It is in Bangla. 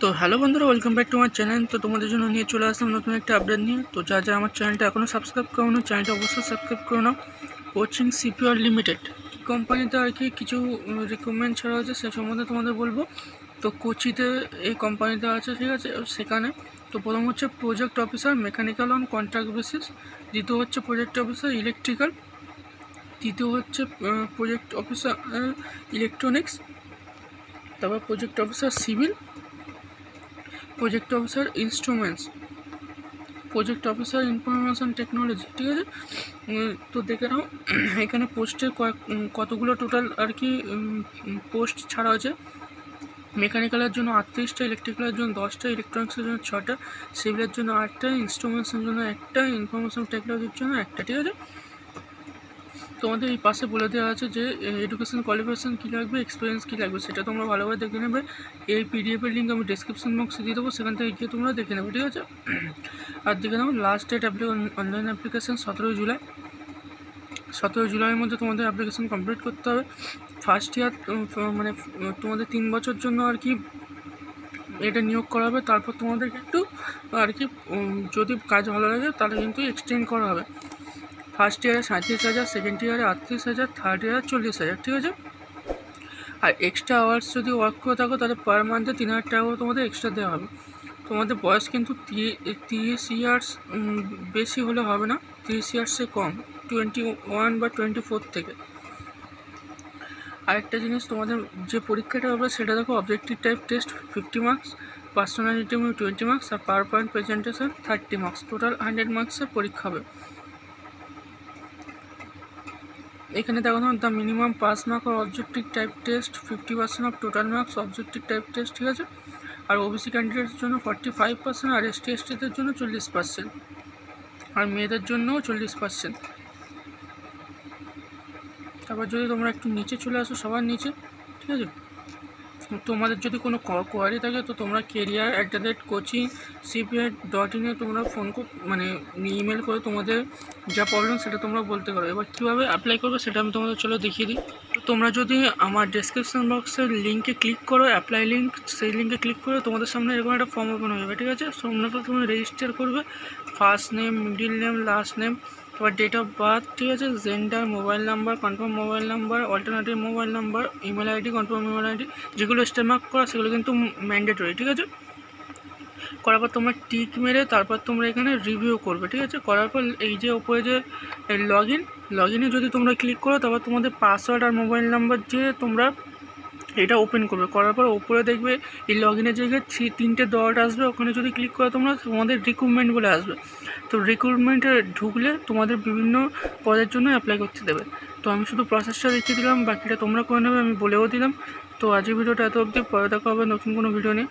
তো হ্যালো বন্ধুরা, ওয়েলকাম ব্যাক টু আমার চ্যানেল। তো তোমাদের জন্য নিয়ে চলে আসলাম নতুন একটা আপডেট নিয়ে। তো যা আমার চ্যানেলটা এখনও সাবস্ক্রাইব করো না, চ্যানেলটা অবশ্যই সাবস্ক্রাইব করে নাও। কোচিং সিপিআর লিমিটেড কোম্পানিতে আর কি কিছু রিক্রুটমেন্ট ছাড়া হয়েছে, সে সম্বন্ধে তোমাদের বলবো। তো কোচিতে এই কোম্পানিতে আছে, ঠিক আছে। সেখানে তো প্রথম হচ্ছে project officer mechanical on contract basis, দ্বিতীয় হচ্ছে প্রজেক্ট অফিসার ইলেকট্রিক্যাল, তৃতীয় হচ্ছে প্রজেক্ট অফিসার ইলেকট্রনিক্স, তারপর project officer civil, project officer instruments, project officer information technology, ঠিক আছে। তো দেখে নাও এখানে পোস্টের কতগুলো টোটাল আর কি পোস্ট ছাড়া হয়েছে। মেকানিক্যালের জন্য 38টা, ইলেকট্রিক্যালের জন্য 10টা, ইলেকট্রনিক্সের জন্য 6টা, সিভিলের জন্য 8টা, ইনস্ট্রুমেন্টসের জন্য 1টা, ইনফরমেশন টেকনোলজির জন্য 1টা, ঠিক আছে। তোমাদের এই পাশে বলে দেওয়া আছে যে এডুকেশন কোয়ালিফিকেশান কী লাগবে, এক্সপিরিয়েন্স কী লাগবে, সেটা তোমরা ভালোভাবে দেখে নেবে। এই পিডিএফের লিঙ্ক আমি ডিসক্রিপশন বক্সে দিয়ে দেবো, সেখান থেকে গিয়ে তোমরা দেখে নেবে, ঠিক আছে। আর দেখে নাও last date online application 17 July. 17 জুলাইয়ের মধ্যে তোমাদের অ্যাপ্লিকেশান কমপ্লিট করতে হবে। ফার্স্ট ইয়ার মানে তোমাদের 3 বছর জন্য আর কি এটা নিয়োগ করা হবে। তারপর তোমাদের কিন্তু আর কি যদি কাজ ভালো লাগে তাহলে কিন্তু এক্সটেন্ড করা হবে। ফার্স্ট ইয়ারে 37,000, সেকেন্ড ইয়ারে 38,000, থার্ড ইয়ারে 40,000, ঠিক আছে। আর এক্সট্রা আওয়ার্স যদি ওয়ার্ক করে থাকো তাহলে পার মান্থে 3,000 টাকা তোমাদের এক্সট্রা দেওয়া হবে। তোমাদের বয়স কিন্তু 30 ইয়ার্স বেশি হলে হবে না, 30 ইয়ার্সে কম, 21 বা 24 থেকে। আরেকটা জিনিস, তোমাদের যে পরীক্ষাটা হবে সেটা দেখো, objective type test 50 marks, personality 20 marks, আর PowerPoint presentation 30 marks, total 100 মার্কসের পরীক্ষা হবে। এখানে দেখো দ্য মিনিমাম পাস মার্ক আর objective type test 50% of total marks objective type test, ঠিক আছে। আর ওবিসি ক্যান্ডিডেটের জন্য 45%, আর এসটিদের জন্য 40%, আর মেয়েদের জন্য 40%। তারপর যদি তোমরা একটু নিচে চলে আসো, সবার নিচে, ঠিক আছে। তোমাদের যদি কোনো কোয়ারি থাকে তো তোমরা career@coaching.cpi.in তোমরা ফোন মানে ইমেল করে তোমাদের যা প্রবলেম সেটা তোমরা বলতে পারো। এবার কীভাবে অ্যাপ্লাই করবে সেটা আমি তোমাদের চলো দেখিয়ে দিই। তো তোমরা যদি আমার ডেসক্রিপশন বক্সের লিঙ্কে ক্লিক করো, অ্যাপ্লাই লিঙ্ক, সেই লিঙ্কে ক্লিক করে তোমাদের সামনে এরকম একটা ফর্ম ওপেন হয়ে যাবে, ঠিক আছে। তোমরা তুমি রেজিস্টার করবে, first name, middle name, last name, তোমার ডেট অফ বার্থ, ঠিক আছে, gender, mobile number, confirm mobile number, alternative mobile number, email ID, confirm email ID, যেগুলো স্টার মার্ক করা সেগুলো কিন্তু ম্যান্ডেটরি, ঠিক আছে। করার পর তোমরা টিক মেরে তারপর তোমরা এখানে রিভিউ করবে, ঠিক আছে। করার পর এই যে ওপরে যে লগ ইনে যদি তোমরা ক্লিক করো, তারপর তোমাদের পাসওয়ার্ড আর মোবাইল নাম্বার দিয়ে তোমরা এটা ওপেন করবে। করার পর ওপরে দেখবে এই লগ ইনের জায়গায় 3টে ডট আসবে, ওখানে যদি ক্লিক করো তোমরা তোমাদের রিক্রুটমেন্ট বলে আসবে। তো রিক্রুটমেন্টে ঢুকলে তোমাদের বিভিন্ন পদের জন্য অ্যাপ্লাই করতে দেবে। তো আমি শুধু প্রসেসটা দেখিয়ে দিলাম, বাকিটা তোমরা করে নেবে, আমি বলেও দিলাম। তো আজকের ভিডিওটা এত অবধি, পরে দেখা হবে নতুন কোনো ভিডিও নিয়ে।